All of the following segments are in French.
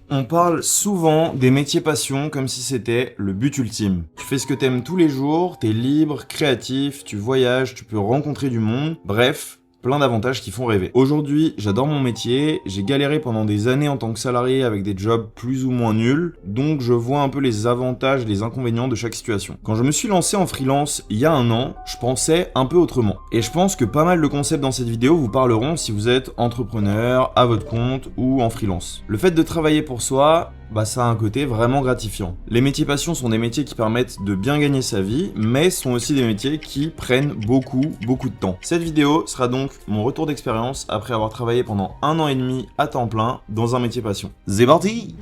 On parle souvent des métiers passion comme si c'était le but ultime. Tu fais ce que t'aimes tous les jours, t'es libre, créatif, tu voyages, tu peux rencontrer du monde, bref, plein d'avantages qui font rêver. Aujourd'hui, j'adore mon métier, j'ai galéré pendant des années en tant que salarié avec des jobs plus ou moins nuls, donc je vois un peu les avantages et les inconvénients de chaque situation. Quand je me suis lancé en freelance il y a un an, je pensais un peu autrement. Et je pense que pas mal de concepts dans cette vidéo vous parleront si vous êtes entrepreneur, à votre compte ou en freelance. Le fait de travailler pour soi, ça a un côté vraiment gratifiant. Les métiers passion sont des métiers qui permettent de bien gagner sa vie, mais sont aussi des métiers qui prennent beaucoup de temps. Cette vidéo sera donc mon retour d'expérience après avoir travaillé pendant 1 an et demi à temps plein dans un métier passion. C'est parti!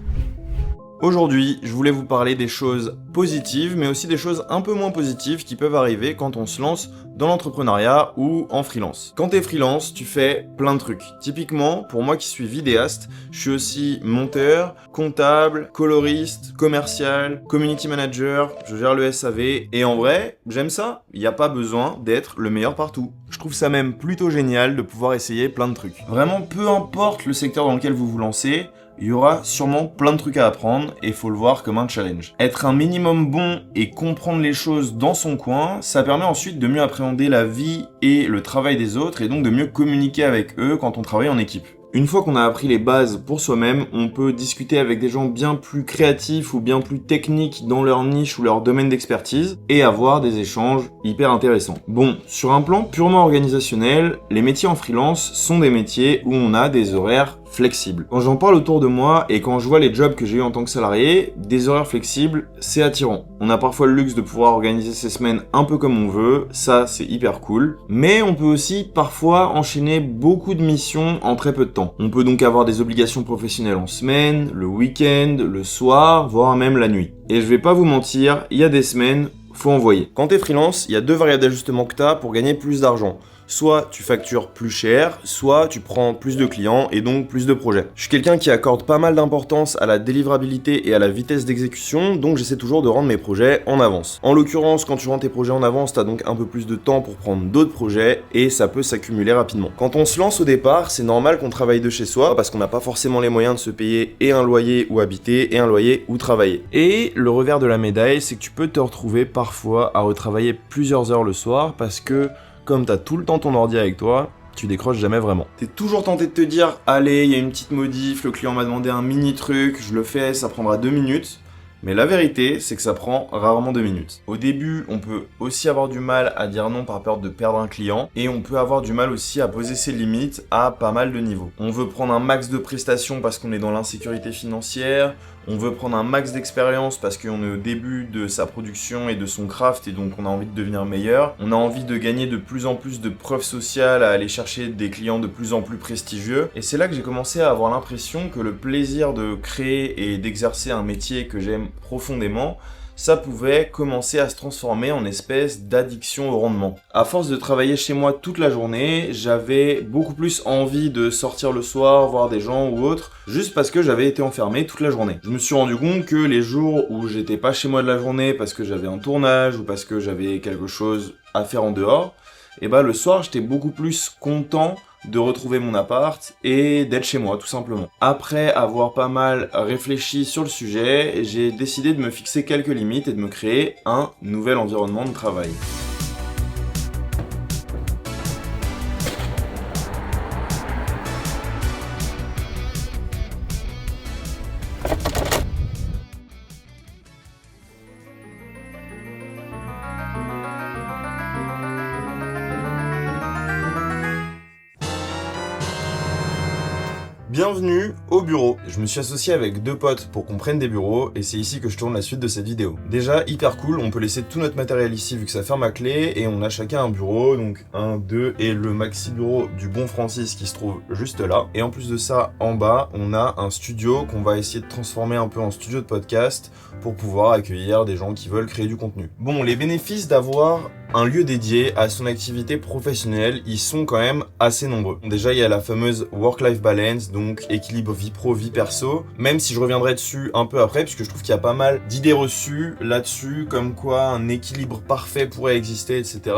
Aujourd'hui, je voulais vous parler des choses positives, mais aussi des choses un peu moins positives qui peuvent arriver quand on se lance dans l'entrepreneuriat ou en freelance. Quand t'es freelance, tu fais plein de trucs. Typiquement, pour moi qui suis vidéaste, je suis aussi monteur, comptable, coloriste, commercial, community manager, je gère le SAV, et en vrai, j'aime ça. Il n'y a pas besoin d'être le meilleur partout. Je trouve ça même plutôt génial de pouvoir essayer plein de trucs. Vraiment, peu importe le secteur dans lequel vous vous lancez, il y aura sûrement plein de trucs à apprendre et il faut le voir comme un challenge. Être un minimum bon et comprendre les choses dans son coin, ça permet ensuite de mieux appréhender la vie et le travail des autres et donc de mieux communiquer avec eux quand on travaille en équipe. Une fois qu'on a appris les bases pour soi-même, on peut discuter avec des gens bien plus créatifs ou bien plus techniques dans leur niche ou leur domaine d'expertise et avoir des échanges hyper intéressants. Bon, sur un plan purement organisationnel, les métiers en freelance sont des métiers où on a des horaires flexibles. Quand j'en parle autour de moi et quand je vois les jobs que j'ai eu en tant que salarié, des horaires flexibles, c'est attirant. On a parfois le luxe de pouvoir organiser ses semaines un peu comme on veut, ça c'est hyper cool. Mais on peut aussi parfois enchaîner beaucoup de missions en très peu de temps. On peut donc avoir des obligations professionnelles en semaine, le week-end, le soir, voire même la nuit. Et je vais pas vous mentir, il y a des semaines, faut envoyer. Quand t'es freelance, il y a 2 variables d'ajustement que t'as pour gagner plus d'argent. Soit tu factures plus cher, soit tu prends plus de clients et donc plus de projets. Je suis quelqu'un qui accorde pas mal d'importance à la délivrabilité et à la vitesse d'exécution, donc j'essaie toujours de rendre mes projets en avance. En l'occurrence, quand tu rends tes projets en avance, t'as donc un peu plus de temps pour prendre d'autres projets et ça peut s'accumuler rapidement. Quand on se lance au départ, c'est normal qu'on travaille de chez soi parce qu'on n'a pas forcément les moyens de se payer et un loyer où habiter et un loyer où travailler. Et le revers de la médaille, c'est que tu peux te retrouver parfois à retravailler plusieurs heures le soir parce que comme t'as tout le temps ton ordi avec toi, tu décroches jamais vraiment. T'es toujours tenté de te dire, allez, il y a une petite modif, le client m'a demandé un mini truc, je le fais, ça prendra 2 minutes. Mais la vérité, c'est que ça prend rarement 2 minutes. Au début, on peut aussi avoir du mal à dire non par peur de perdre un client, et on peut avoir du mal aussi à poser ses limites à pas mal de niveaux. On veut prendre un max de prestations parce qu'on est dans l'insécurité financière, on veut prendre un max d'expérience parce qu'on est au début de sa production et de son craft et donc on a envie de devenir meilleur. On a envie de gagner de plus en plus de preuves sociales, à aller chercher des clients de plus en plus prestigieux. Et c'est là que j'ai commencé à avoir l'impression que le plaisir de créer et d'exercer un métier que j'aime profondément, ça pouvait commencer à se transformer en espèce d'addiction au rendement. À force de travailler chez moi toute la journée, j'avais beaucoup plus envie de sortir le soir, voir des gens ou autre, juste parce que j'avais été enfermé toute la journée. Je me suis rendu compte que les jours où j'étais pas chez moi de la journée parce que j'avais un tournage ou parce que j'avais quelque chose à faire en dehors, le soir j'étais beaucoup plus content de retrouver mon appart et d'être chez moi tout simplement. Après avoir pas mal réfléchi sur le sujet, j'ai décidé de me fixer quelques limites et de me créer un nouvel environnement de travail. Bienvenue au bureau. Je me suis associé avec 2 potes pour qu'on prenne des bureaux et c'est ici que je tourne la suite de cette vidéo. Déjà, hyper cool, on peut laisser tout notre matériel ici vu que ça ferme à clé et on a chacun un bureau, donc 1, 2 et le maxi bureau du bon Francis qui se trouve juste là. Et en plus de ça, en bas, on a un studio qu'on va essayer de transformer un peu en studio de podcast pour pouvoir accueillir des gens qui veulent créer du contenu. Bon, les bénéfices d'avoir un lieu dédié à son activité professionnelle, ils sont quand même assez nombreux. Déjà, il y a la fameuse work-life balance, donc équilibre vie pro, vie perso, même si je reviendrai dessus un peu après, puisque je trouve qu'il y a pas mal d'idées reçues là-dessus, comme quoi un équilibre parfait pourrait exister, etc.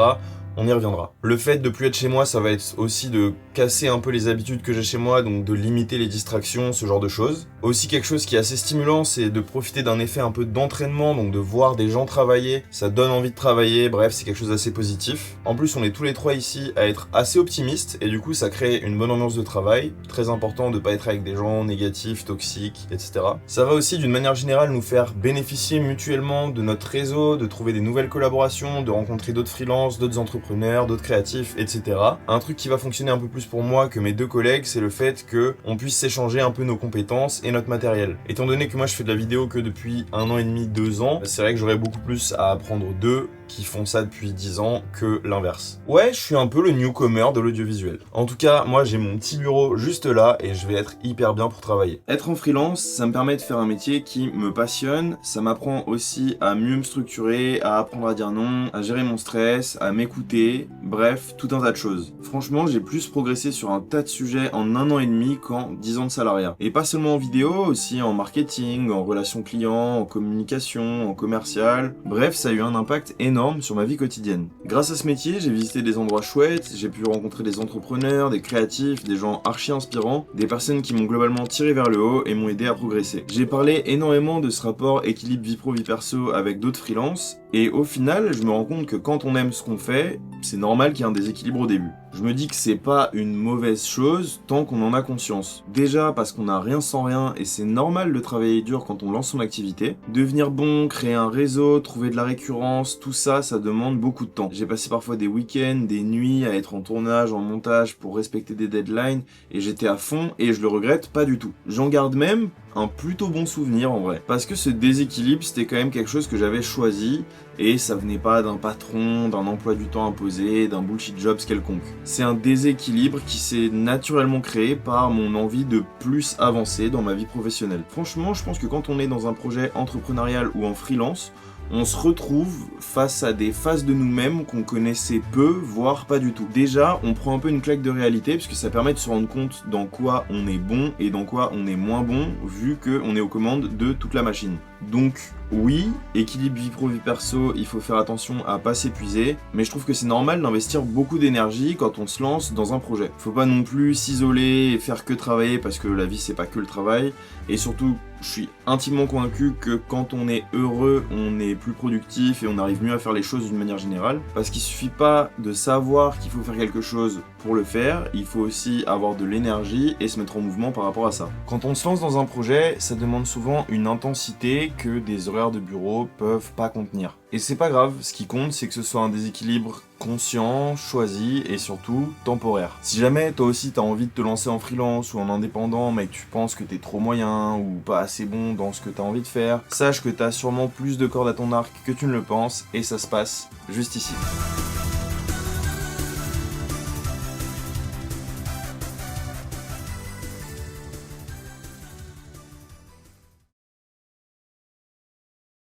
on y reviendra. Le fait de plus être chez moi, ça va être aussi de casser un peu les habitudes que j'ai chez moi, donc de limiter les distractions, ce genre de choses. Aussi quelque chose qui est assez stimulant, c'est de profiter d'un effet un peu d'entraînement, donc de voir des gens travailler, ça donne envie de travailler, bref, c'est quelque chose d'assez positif. En plus, on est tous les trois ici à être assez optimistes, et du coup, ça crée une bonne ambiance de travail. Très important de pas être avec des gens négatifs, toxiques, etc. Ça va aussi, d'une manière générale, nous faire bénéficier mutuellement de notre réseau, de trouver des nouvelles collaborations, de rencontrer d'autres freelances, d'autres entrepreneurs, d'autres créatifs, etc. Un truc qui va fonctionner un peu plus pour moi que mes deux collègues, c'est le fait que on puisse s'échanger un peu nos compétences et notre matériel. Étant donné que moi je fais de la vidéo que depuis 1 an et demi, 2 ans, c'est vrai que j'aurais beaucoup plus à apprendre d'eux qui font ça depuis 10 ans que l'inverse. Ouais, je suis un peu le newcomer de l'audiovisuel. En tout cas, moi j'ai mon petit bureau juste là et je vais être hyper bien pour travailler. Être en freelance, ça me permet de faire un métier qui me passionne, ça m'apprend aussi à mieux me structurer, à apprendre à dire non, à gérer mon stress, à m'écouter, bref, tout un tas de choses. Franchement, j'ai plus progressé sur un tas de sujets en 1 an et demi qu'en 10 ans de salariat. Et pas seulement en vidéo, aussi en marketing, en relations clients, en communication, en commercial. Bref, ça a eu un impact énorme sur ma vie quotidienne. Grâce à ce métier, j'ai visité des endroits chouettes, j'ai pu rencontrer des entrepreneurs, des créatifs, des gens archi inspirants, des personnes qui m'ont globalement tiré vers le haut et m'ont aidé à progresser. J'ai parlé énormément de ce rapport équilibre vie pro vie perso avec d'autres freelances, et au final, je me rends compte que quand on aime ce qu'on fait, c'est normal qu'il y ait un déséquilibre au début. Je me dis que c'est pas une mauvaise chose tant qu'on en a conscience. Déjà parce qu'on a rien sans rien et c'est normal de travailler dur quand on lance son activité. Devenir bon, créer un réseau, trouver de la récurrence, tout ça, ça demande beaucoup de temps. J'ai passé parfois des week-ends, des nuits à être en tournage, en montage pour respecter des deadlines et j'étais à fond et je le regrette pas du tout. J'en garde même un plutôt bon souvenir en vrai. Parce que ce déséquilibre, c'était quand même quelque chose que j'avais choisi et ça venait pas d'un patron, d'un emploi du temps imposé, d'un bullshit jobs quelconque. C'est un déséquilibre qui s'est naturellement créé par mon envie de plus avancer dans ma vie professionnelle. Franchement, je pense que quand on est dans un projet entrepreneurial ou en freelance, on se retrouve face à des phases de nous-mêmes qu'on connaissait peu, voire pas du tout. Déjà, on prend un peu une claque de réalité, puisque ça permet de se rendre compte dans quoi on est bon et dans quoi on est moins bon, vu qu'on est aux commandes de toute la machine. Donc oui, équilibre vie pro vie perso, il faut faire attention à pas s'épuiser, mais je trouve que c'est normal d'investir beaucoup d'énergie quand on se lance dans un projet. Faut pas non plus s'isoler et faire que travailler parce que la vie c'est pas que le travail, et surtout je suis intimement convaincu que quand on est heureux, on est plus productif et on arrive mieux à faire les choses d'une manière générale, parce qu'il suffit pas de savoir qu'il faut faire quelque chose pour le faire, il faut aussi avoir de l'énergie et se mettre en mouvement par rapport à ça. Quand on se lance dans un projet, ça demande souvent une intensité que des horaires de bureau peuvent pas contenir. Et c'est pas grave, ce qui compte c'est que ce soit un déséquilibre conscient, choisi et surtout temporaire. Si jamais toi aussi t'as envie de te lancer en freelance ou en indépendant mais que tu penses que t'es trop moyen ou pas assez bon dans ce que t'as envie de faire, sache que t'as sûrement plus de cordes à ton arc que tu ne le penses et ça se passe juste ici.